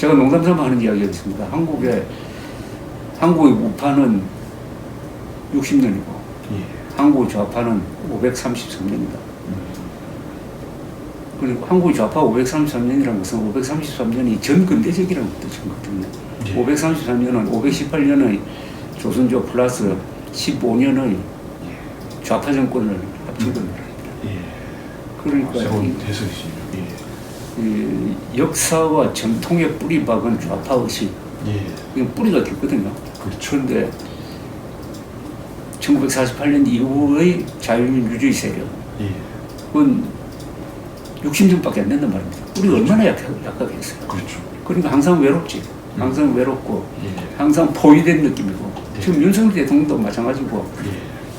제가 농담삼아 하는 이야기가 있습니다. 한국의 우파는 60년이고 한국의 좌파는 533년이다. 그리고 한국의 좌파 533년이라는 것은 533년이 전근대적이라는 뜻이거든요. 533년은 518년의 조선조 플러스 15년의 좌파 정권을 합친 겁니다. 그러니까 새로운 해석이시죠. 이 역사와 전통의 뿌리 박은 좌파 의식, 이건 뿌리가 깊거든요. 그렇죠. 그런데 1948년 이후의 자유민주주의 세력, 그건 60년밖에 안 된단 말입니다. 우리가 얼마나 약하겠어요. 그렇죠. 그러니까 항상 외롭지. 항상 외롭고, 항상 포위된 느낌이고, 지금 윤석열 대통령도 마찬가지고,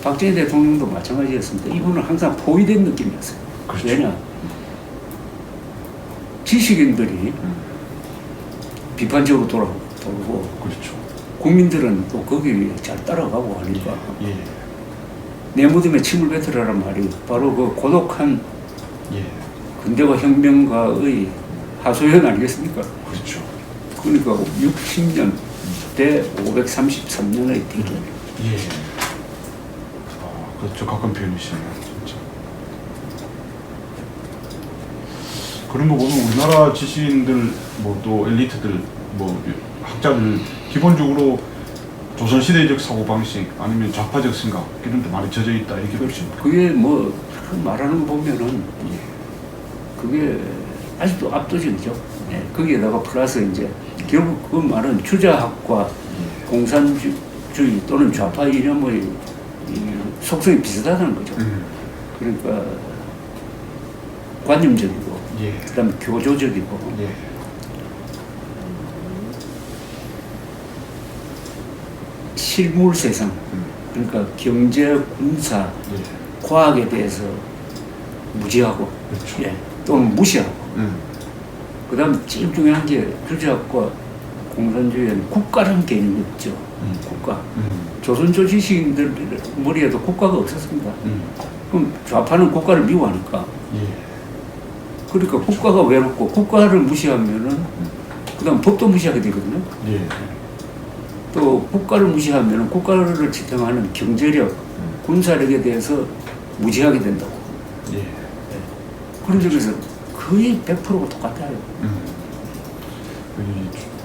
박정희 대통령도 마찬가지였습니다. 이분은 항상 포위된 느낌이었어요. 그렇죠. 왜냐? 지식인들이 비판적으로 돌고, 그렇죠. 국민들은 또 거기에 잘 따라가고 하니까, 내 무덤에 침을 뱉으라란 말이 바로 그 고독한 근대화 혁명가의 하소연 아니겠습니까? 그렇죠. 그러니까 60년 대 533년의 대결. 그렇죠. 가끔 표현이시네요, 진짜. 그런 거 보면 우리나라 지식인들, 뭐 또 엘리트들, 뭐 학자들 기본적으로 조선시대적 사고방식 아니면 좌파적 생각 이런 데 많이 젖어 있다 이렇게 보십니까? 그게 뭐 말하는 거 보면은 그게 아직도 압도적이죠. 거기에다가 플러스 이제 결국 그 말은 주자학과 공산주의 또는 좌파 이념의 속성이 비슷하다는 거죠. 그러니까 관념적이고 그다음에 교조적이고 실물 세상, 그러니까 경제, 군사, 과학에 대해서 무지하고, 그렇죠. 또는 무시하고. 그다음 제일 중요한 게 주자학과 공산주의에는 국가라는 개념이 없죠. 국가. 조선조 지식인들 머리에도 국가가 없었습니다. 그럼 좌파는 국가를 미워하니까. 그러니까 국가가 외롭고 국가를 무시하면은 그다음 법도 무시하게 되거든요. 또 국가를 무시하면 국가를 지탱하는 경제력, 군사력에 대해서 무지하게 된다고. 그런 점에서 거의 100%가 똑같아요.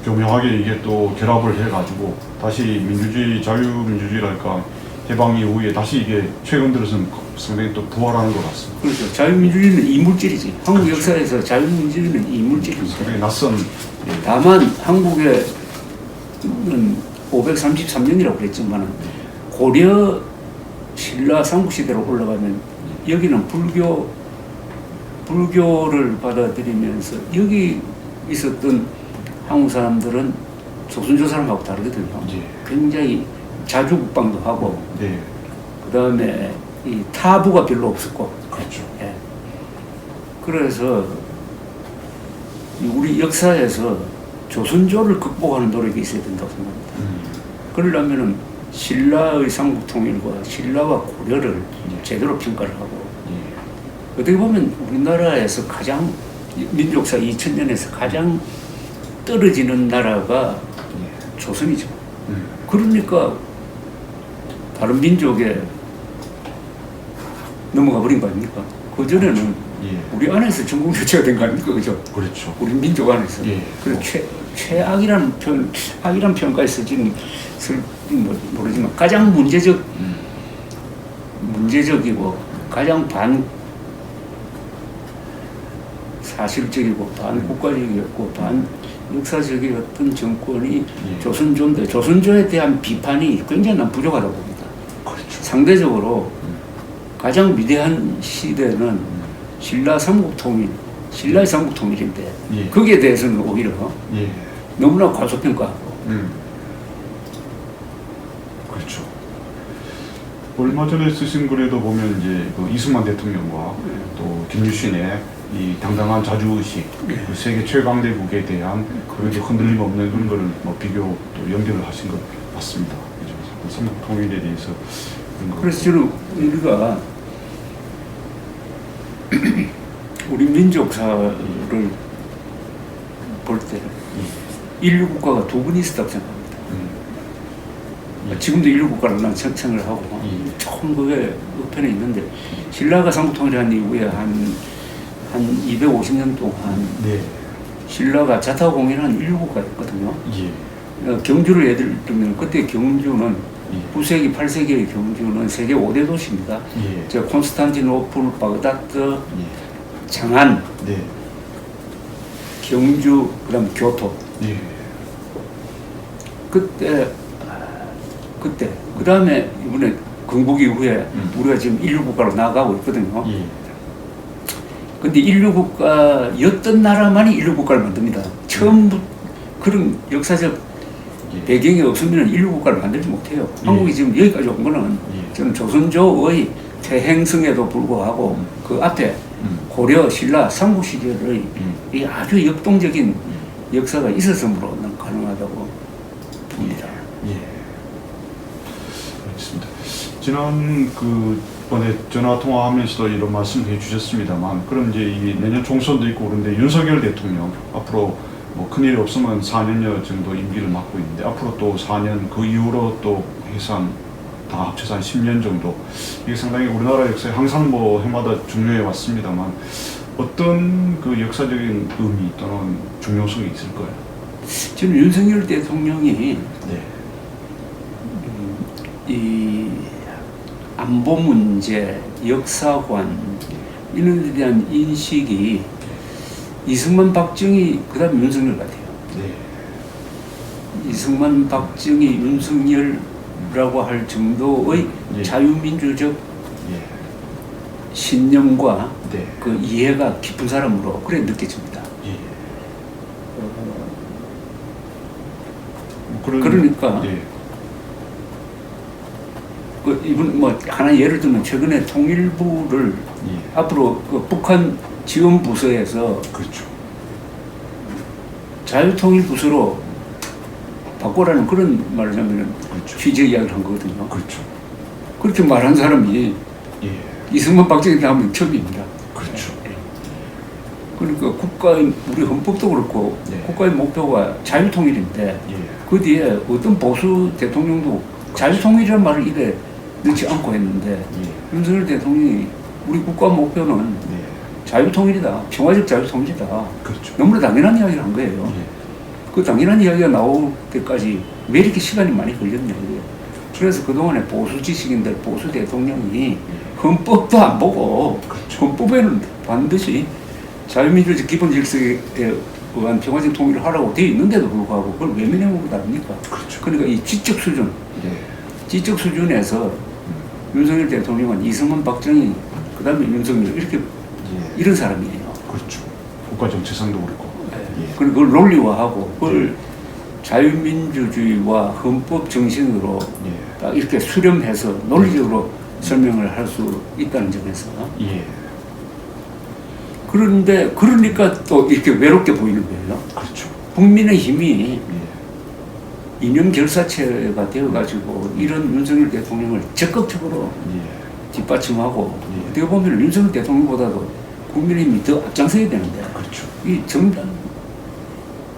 교묘하게 이게 또 결합을 해가지고 다시 민주주의, 자유민주주의랄까 해방 이후에 다시 이게 최근 들어서는 상당히 또 부활하는 것 같습니다. 그렇죠. 자유민주주의는 이물질이지. 한국 역사에서 자유민주주의는 이물질입니다. 상당히 낯선. 다만 한국의 533년이라고 그랬지만 고려 신라 삼국시대로 올라가면 여기는 불교를 받아들이면서 여기 있었던 한국 사람들은 조선조 사람하고 다르거든요. 굉장히 자주국방도 하고 그 다음에 이 타부가 별로 없었고. 그렇죠. 그래서 우리 역사에서 조선조를 극복하는 노력이 있어야 된다고 생각합니다. 그러려면은 신라의 삼국통일과 신라와 고려를 제대로 평가를 하고 어떻게 보면 우리나라에서 가장 민족사 2000년에서 가장 떨어지는 나라가 조선이죠. 그러니까 다른 민족에 넘어가 버린 거 아닙니까? 그 전에는 우리 안에서 전국 교체가 된 거 아닙니까? 그죠? 그렇죠. 우리 민족 안에서. 그래서 최악이라는 악이라는 표현까지 쓰지는 모르지만 가장 문제적이고 가장 사실적이고 반국가적이었고 반역사적이었던 정권이 조선조인데 조선조에 대한 비판이 굉장히 난 부족하다고 봅니다. 그렇죠. 상대적으로 가장 위대한 시대는 신라의 삼국통일인데 거기에 대해서는 오히려 너무나 과소평가하고. 그렇죠. 얼마 전에 쓰신 글에도 보면 이제 그 이승만 대통령과 또 김유신의 이 당당한 자주의식, 그 세계 최강대국에 대한 그래도 흔들림 없는 그런 거를 뭐 비교 또 연결을 하신 것 같습니다. 삼국 통일에 대해서 그런 거. 그래서 저는 우리가 우리 민족사를 볼 때 인류 국가가 두 번 있었다고 생각합니다. 지금도 인류 국가를 난 생각을 하고 조금 그게 우편에 있는데 신라가 삼국통일을 한 이후에 한 250년 동안 네. 신라가 자타공인한 인류 국가였거든요. 예. 경주를 예를 들면 그때 경주는 예. 9세기, 8세기의 경주는 세계 5대 도시입니다. 예. 저 콘스탄티노플, 바그다드, 예. 장안, 네. 경주, 그다음 교토. 예. 그때 그 다음에 이번에 건국 이후에 우리가 지금 인류 국가로 나아가고 있거든요. 예. 근데 인류 국가였던 나라만이 인류 국가를 만듭니다. 처음부터 그런 역사적 예. 배경이 없으면 인류 국가를 만들지 못해요. 예. 한국이 지금 여기까지 온 거는 예. 저는 조선조의 퇴행성에도 불구하고 그 앞에 고려, 신라, 삼국 시절의 이 아주 역동적인 역사가 있었으므로 난 가능하다고 봅니다. 예. 알겠습니다. 지난 번에 전화 통화하면서도 이런 말씀해 주셨습니다만, 그럼 이제 이 내년 총선도 있고 그런데 윤석열 대통령 앞으로 뭐 큰일이 없으면 4년여 정도 임기를 맡고 있는데 앞으로 또 4년 그 이후로 또 해상 다 합쳐서 한 10년 정도, 이게 상당히 우리나라 역사에 항상 뭐 해마다 중요해 왔습니다만 어떤 그 역사적인 의미 또는 중요성이 있을까요? 지금 윤석열 대통령이 네. 이 안보 문제, 역사관 이런 데 대한 인식이 이승만, 박정희, 그 다음에 윤석열 같아요. 네. 이승만, 박정희, 윤석열이라고 할 정도의 예. 자유민주적 예. 신념과 네. 그 이해가 깊은 사람으로 그래 느껴집니다. 예. 그러니까 예. 그 이분 뭐 하나 예를 들면 최근에 통일부를 예. 앞으로 그 북한 지원 부서에서 그렇죠. 자유통일 부서로 바꾸라는 그런 말을 하면 그렇죠. 취재 이야기를 한 거거든요. 그렇죠. 그렇게 말한 사람이 예. 이승만, 박정희 다음에 처음입니다. 그렇죠. 그러니까 국가의 우리 헌법도 그렇고 네. 국가의 목표가 자유통일인데 예. 그 뒤에 어떤 보수 대통령도 자유통일이라는 말을 입에 넣지 않고 했는데 예. 윤석열 대통령이 우리 국가 목표는 네. 자유통일이다, 평화적 자유통일이다. 그렇죠. 너무나 당연한 이야기를 한 거예요. 예. 그 당연한 이야기가 나올 때까지 왜 이렇게 시간이 많이 걸렸냐 이거예요. 그래서 그동안에 보수 지식인들, 보수 대통령이 헌법도 안 보고 그렇죠. 헌법에는 반드시 자유민주적 기본 질서에 의한 평화적 통일을 하라고 되어 있는데도 불구하고 그걸 외면해 먹고 다릅니까? 그렇죠. 그러니까 이 지적 수준, 예. 지적 수준에서 윤석열 대통령은 이승만, 박정희, 그 다음에 윤석열 이렇게 예. 이런 사람이에요. 그렇죠. 국가 정체성도 그렇고. 예. 그리고 그걸 논리화하고 그걸 자유민주주의와 헌법 정신으로 예. 딱 이렇게 수렴해서 논리적으로 설명을 할 수 있다는 점에서 예. 그런데 그러니까 또 이렇게 외롭게 보이는 거예요. 그렇죠. 국민의힘이 예. 이념 결사체가 되어가지고 이런 윤석열 대통령을 적극적으로 예. 뒷받침하고 예. 어떻게 보면 윤석열 대통령보다도 국민의힘이 더 앞장서야 되는데 그렇죠. 이 정당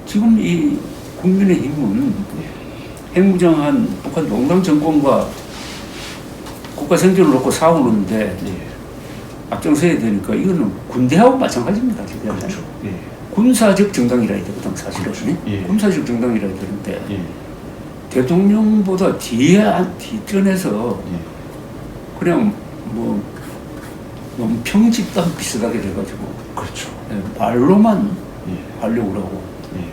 지금 이 국민의힘은 예. 핵무장한 북한 농당 정권과 국가 생존을 놓고 싸우는데 예. 앞장서야 되니까 이거는 군대하고 마찬가지입니다. 그렇죠. 예. 군사적 정당이라 해야 되거든 사실은. 그렇죠. 예. 군사적 정당이라 해야 되는데 예. 대통령보다 뒷전에서 예. 그냥 뭐 너무 평집단 비슷하게 돼가지고 그렇죠. 말로만 예. 하려고 그러고 예.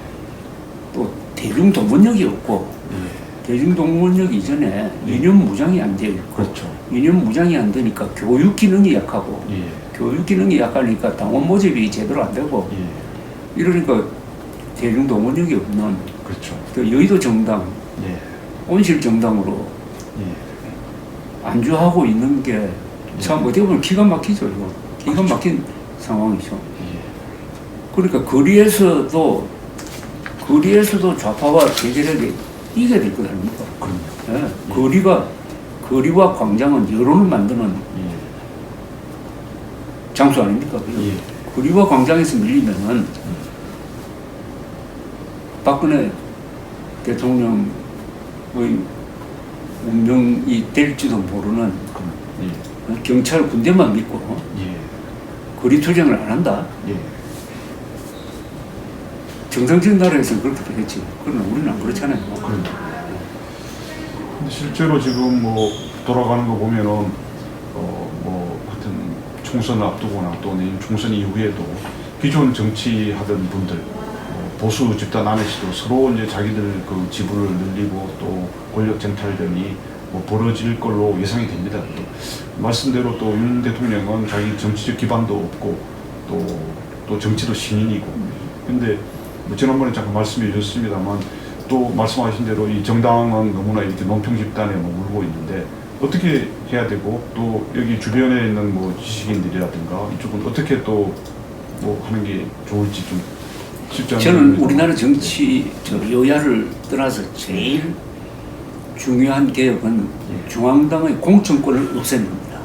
또 대중동원력이 없고 예. 대중동원력 이전에 이념 무장이 안 되어 있고 그렇죠. 이념 무장이 안 되니까 교육 기능이 약하고 예. 교육 기능이 약하니까 당원 모집이 제대로 안 되고 예. 이러니까 대중동원력이 없는 그렇죠. 그 여의도 정당 예. 온실 정당으로 예. 안주하고 있는 게 참 어떻게 보면 기가 막히죠. 이거. 기가 그렇죠. 막힌 상황이죠. 예. 그러니까 거리에서도 좌파와 대결하게 이겨야 될 것 아닙니까? 그럼요. 예. 거리와 광장은 여론을 만드는 예. 장소 아닙니까? 그죠? 예. 거리와 광장에서 밀리면은 박근혜 대통령의 운명이 될지도 모르는 예. 경찰 군대만 믿고 예. 거리 투쟁을 안 한다. 예. 정상적인 나라에서는 그렇게 되겠지. 그러나 우리는 안 그렇잖아요. 그런데 실제로 지금 뭐 돌아가는 거 보면은 뭐 하여튼 총선을 앞두거나 또 내년 총선 이후에도 기존 정치하던 분들 보수 집단 안에서도 서로 이제 자기들 그 지분을 늘리고 또 권력 쟁탈전이 뭐 벌어질 걸로 예상이 됩니다. 또 말씀대로 또 윤 대통령은 자기 정치적 기반도 없고 또 정치도 신인이고 근데 뭐 지난번에 잠깐 말씀해 주셨습니다만 또 말씀하신 대로 이 정당은 너무나 이렇게 논평 집단에 머물고 있는데 어떻게 해야 되고 또 여기 주변에 있는 뭐 지식인들이라든가 이쪽은 어떻게 또 뭐 하는 게 좋을지 좀 쉽지 않은 저는 우리나라 정치 여야를 떠나서 제일 중요한 개혁은 중앙당의 공천권을 없앱니다.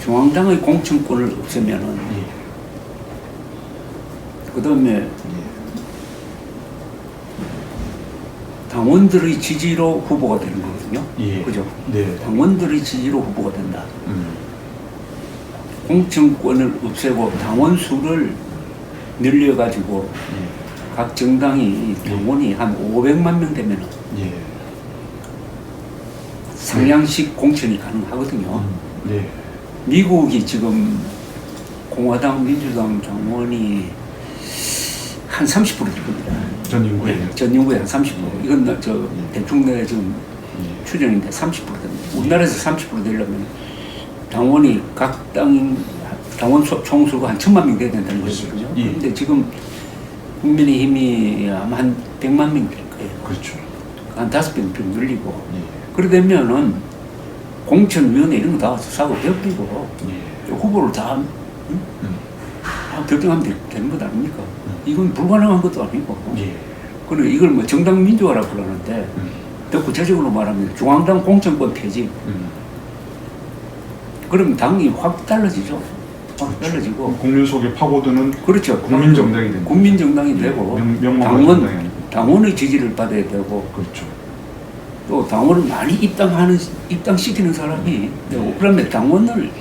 중앙당의 공천권을 없애면은 그다음에 당원들의 지지로 후보가 되는 거거든요. 그죠? 네. 당원들의 지지로 후보가 된다. 공천권을 없애고 당원 수를 늘려가지고 각 정당이 당원이 한 500만 명 되면은 상향식 공천이 가능하거든요. 미국이 지금 공화당, 민주당 당원이 한 30% 될 겁니다. 전 인구에 전 인구의 한 30%. 이건 저 대충 내가 지금 추정인데 30% 됩니다. 우리나라에서 30% 되려면 당원이 각 당원 총수가 한 1000만 명 돼야 된다는 거거든요. 그런데 지금 국민의힘이 아마 한 100만 명 될 거예요. 그렇죠. 한 5배 늘리고. 그러려면은 공천위원회 이런 거 다 사고 벽비고 후보를 다 결정하면 되는 것 아닙니까? 이건 불가능한 것도 아니고. 그리고 이걸 뭐 정당 민주화라고 그러는데 더 구체적으로 말하면 중앙당 공천권 폐지. 그러면 당이 확 달라지죠. 확 달라지고. 국민 속에 파고드는 그렇죠. 국민정당이 됩니다. 국민정당이 되고 당원의 지지를 받아야 되고. 그렇죠. 또 당원을 많이 입당시키는 사람이 되고. 그러면 당원을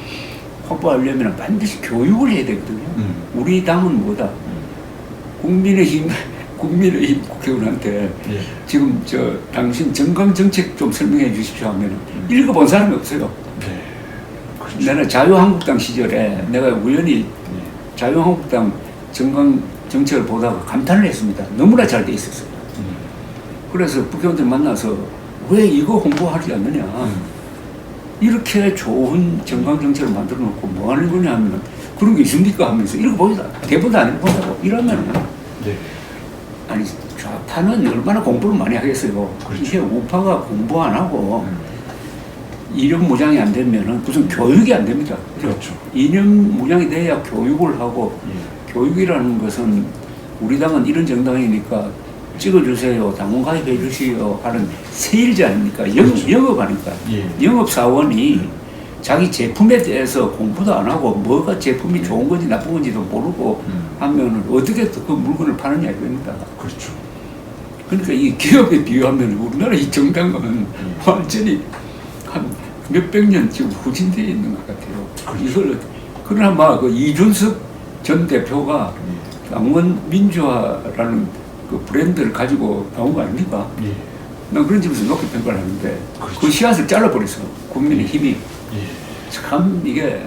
확보하려면 반드시 교육을 해야 되거든요. 우리 당은 뭐다? 국민의힘 국회의원한테 지금 당신 정강정책 좀 설명해 주십시오 하면 읽어본 사람이 없어요. 그렇죠. 나는 자유한국당 시절에 내가 우연히 자유한국당 정강정책을 보다가 감탄을 했습니다. 너무나 잘 돼 있었어요. 그래서 국회의원들 만나서 왜 이거 홍보하지 않느냐. 이렇게 좋은 정강정책을 만들어 놓고 뭐 하는 거냐 하면 그런 게 있습니까 하면서 읽어보자. 대본도 안 읽어본다고. 이러면 아니 좌파는 얼마나 공부를 많이 하겠어요. 그렇죠. 이게 우파가 공부 안 하고 이념 무장이 안 되면은 무슨 교육이 안 됩니다. 그렇죠. 이념 무장이 돼야 교육을 하고 교육이라는 것은 우리 당은 이런 정당이니까 찍어주세요, 당원 가입해 주시오 하는 세일제 아닙니까? 영업하니까. 영업사원이 자기 제품에 대해서 공부도 안 하고 뭐가 제품이 좋은 건지 나쁜 건지도 모르고 하면 어떻게 그 물건을 파느냐 이겁니다. 그렇죠. 그러니까 이 기업에 비유하면 우리나라 이 정당은 완전히 한 몇백 년 지금 후진되어 있는 것 같아요. 이걸 그러나 막 그 이준석 전 대표가 당원 민주화라는 그 브랜드를 가지고 나온 거 아닙니까? 난 그런 점에서 높게 평가를 하는데 그 씨앗을 잘라버렸어. 국민의 힘이 참 이게